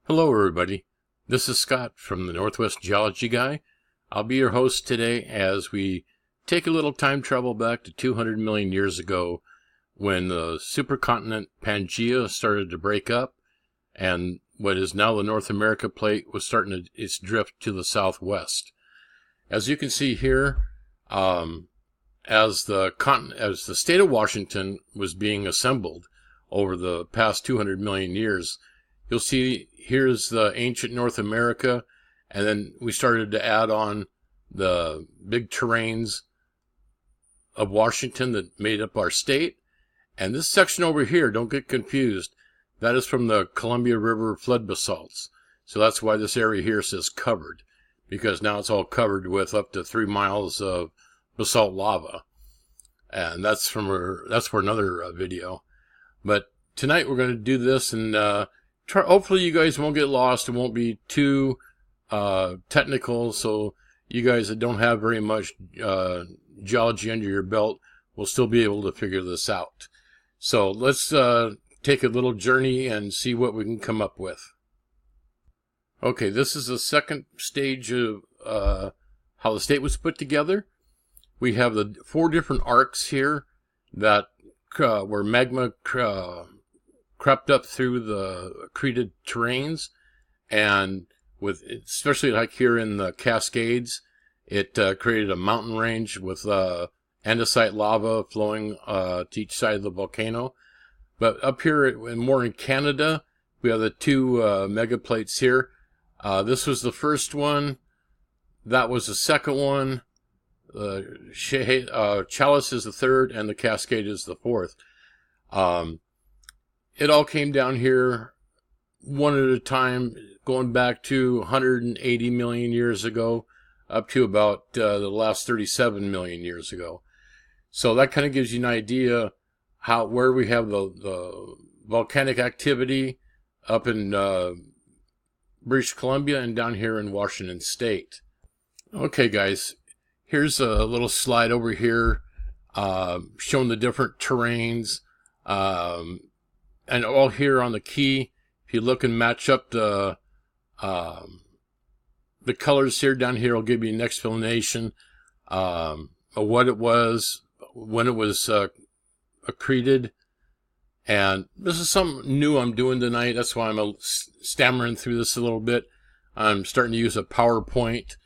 Hello everybody, this is Scott from the Northwest Geology Guy. I'll be your host today as we take a little time travel back to 200 million years ago when the supercontinent Pangea started to break up and what is now the North America plate was starting its drift to the southwest. As you can see here, as the state of Washington was being assembled over the past 200 million years, you'll see here's the ancient North America, and then we started to add on the big terrains of Washington that made up our state. And this section over here, don't get confused, that is from the Columbia River flood basalts. So that's why this area here says covered, because now it's all covered with up to 3 miles of basalt lava. And that's for another video. But tonight we're going to do this and hopefully you guys won't get lost. It won't be too technical, so you guys that don't have very much geology under your belt will still be able to figure this out. So let's take a little journey and see what we can come up with. Okay, this is the second stage of how the state was put together. We have the 4 different arcs here that where magma crept up through the accreted terrains, and with especially like here in the Cascades, it created a mountain range with andesite lava flowing to each side of the volcano. But up here, more in Canada, we have the 2 megaplates here. This was the first one. That was the second one. Chalice is the third, and the Cascade is the fourth. It all came down here one at a time, going back to 180 million years ago, up to about the last 37 million years ago. So that kind of gives you an idea where we have the volcanic activity up in British Columbia and down here in Washington State. Okay, guys, here's a little slide over here showing the different terrains. And all here on the key, if you look and match up the colors here down here, will give you an explanation of what it was, when it was accreted. And this is something new I'm doing tonight. That's why I'm stammering through this a little bit. I'm starting to use a PowerPoint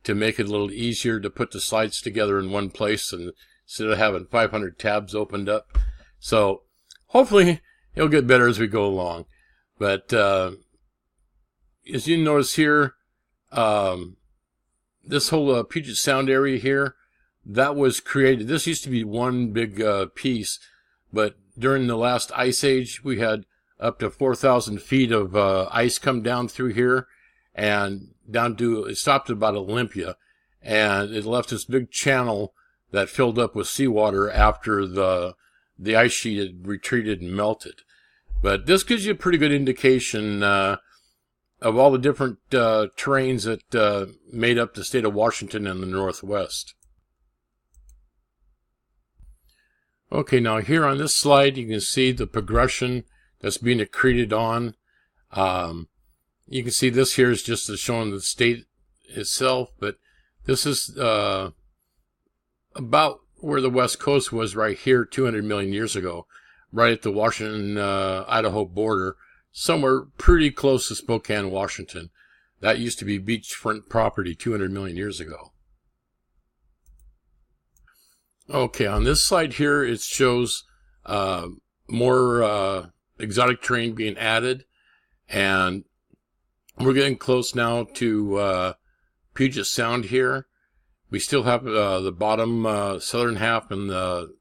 to make it a little easier to put the slides together in one place instead of having 500 tabs opened up. So hopefully it'll get better as we go along. But as you notice here, this whole Puget Sound area here, that was created. This used to be one big piece, but during the last ice age, we had up to 4,000 feet of ice come down through here, and it stopped at about Olympia, and it left this big channel that filled up with seawater after the ice sheet had retreated and melted. But this gives you a pretty good indication of all the different terrains that made up the state of Washington and the Northwest. Okay, now here on this slide, you can see the progression that's being accreted on. You can see this here is just showing the state itself, but this is about where the West Coast was right here 200 million years ago, right at the Washington-Idaho border, somewhere pretty close to Spokane, Washington. That used to be beachfront property 200 million years ago. Okay, on this slide here, it shows more exotic terrain being added, and we're getting close now to Puget Sound here. We still have the bottom southern half and the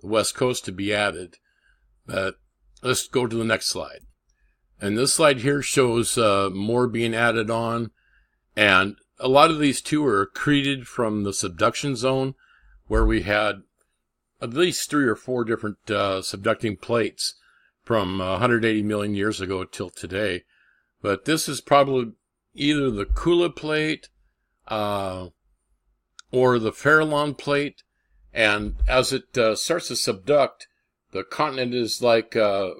west coast to be added. But let's go to the next slide. And this slide here shows more being added on. And a lot of these too are accreted from the subduction zone, where we had at least 3 or 4 different subducting plates from 180 million years ago till today. But this is probably either the Kula plate or the Farallon plate. And as it starts to subduct, the continent is like,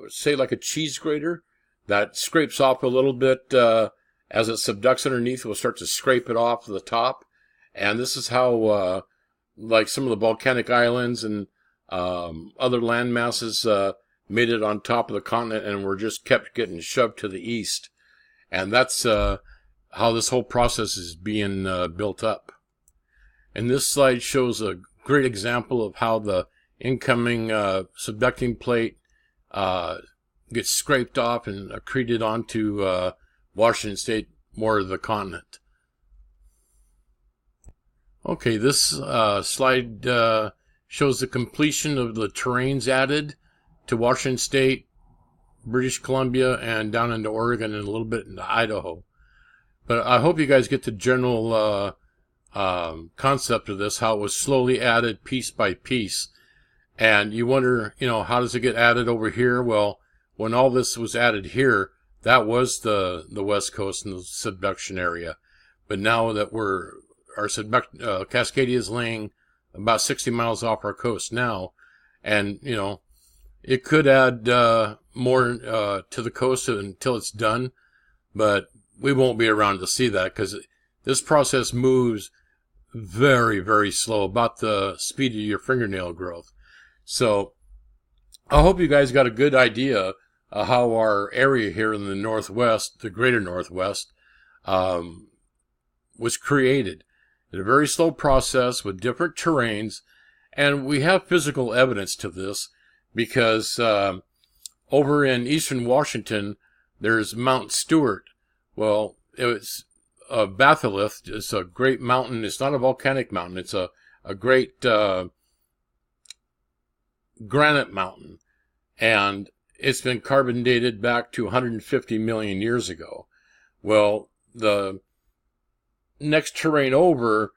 say, like a cheese grater. that scrapes off a little bit as it subducts underneath. We'll start to scrape it off the top. And this is how, like some of the volcanic islands and other land masses made it on top of the continent and were just kept getting shoved to the east. And that's how this whole process is being built up. And this slide shows a great example of how the incoming subducting plate gets scraped off and accreted onto Washington State, more of the continent. Okay, this slide shows the completion of the terrains added to Washington State, British Columbia, and down into Oregon and a little bit into Idaho. But I hope you guys get the general concept of this, how it was slowly added piece by piece. And you wonder, how does it get added over here? Well, when all this was added here, that was the West Coast and the subduction area. But now that our Cascadia is laying about 60 miles off our coast now, and, it could add more to the coast until it's done, but we won't be around to see that because this process moves very, very slow, about the speed of your fingernail growth. So I hope you guys got a good idea of how our area here in the Northwest, the greater Northwest, was created. In a very slow process with different terrains, and we have physical evidence to this because over in eastern Washington, there's Mount Stewart. Well, it's a batholith. It's a great mountain. It's not a volcanic mountain. It's a great granite mountain. And it's been carbon dated back to 150 million years ago. Well, the next terrain over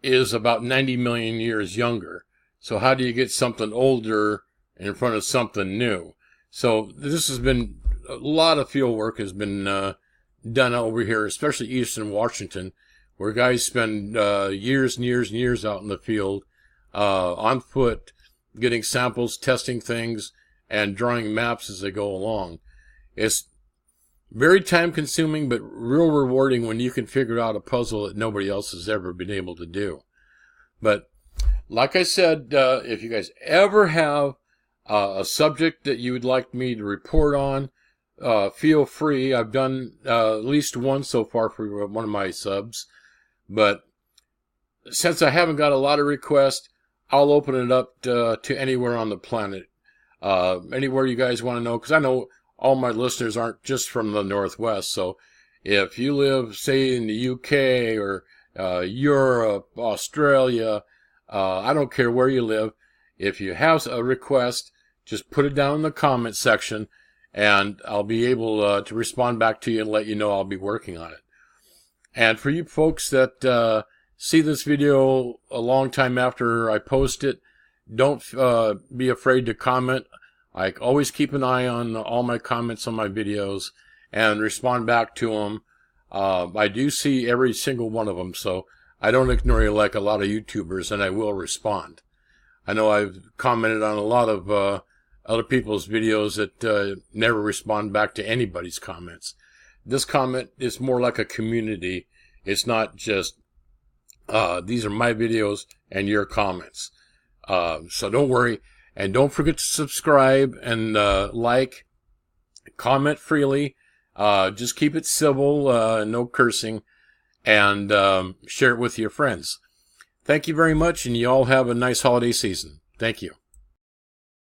is about 90 million years younger. So how do you get something older in front of something new? So this has been, a lot of field work has been done over here, especially eastern Washington, where guys spend years and years and years out in the field on foot, getting samples, testing things, and drawing maps as they go along. It's very time consuming, but real rewarding when you can figure out a puzzle that nobody else has ever been able to do. But like I said, if you guys ever have a subject that you would like me to report on, feel free. I've done at least one so far for one of my subs. But since I haven't got a lot of requests, I'll open it up to anywhere on the planet. Anywhere you guys want to know, because I know all my listeners aren't just from the Northwest. So if you live, say, in the UK or Europe, Australia, I don't care where you live. If you have a request, just put it down in the comment section, and I'll be able to respond back to you and let you know I'll be working on it. And for you folks that see this video a long time after I post it, don't be afraid to comment. I always keep an eye on all my comments on my videos and respond back to them. I do see every single one of them, so I don't ignore you like a lot of YouTubers, and I will respond. I know I've commented on a lot of other people's videos that never respond back to anybody's comments. This comment is more like a community. It's not just, these are my videos and your comments. So don't worry. And don't forget to subscribe and like, comment freely. Just keep it civil, no cursing, and share it with your friends. Thank you very much, and you all have a nice holiday season. Thank you.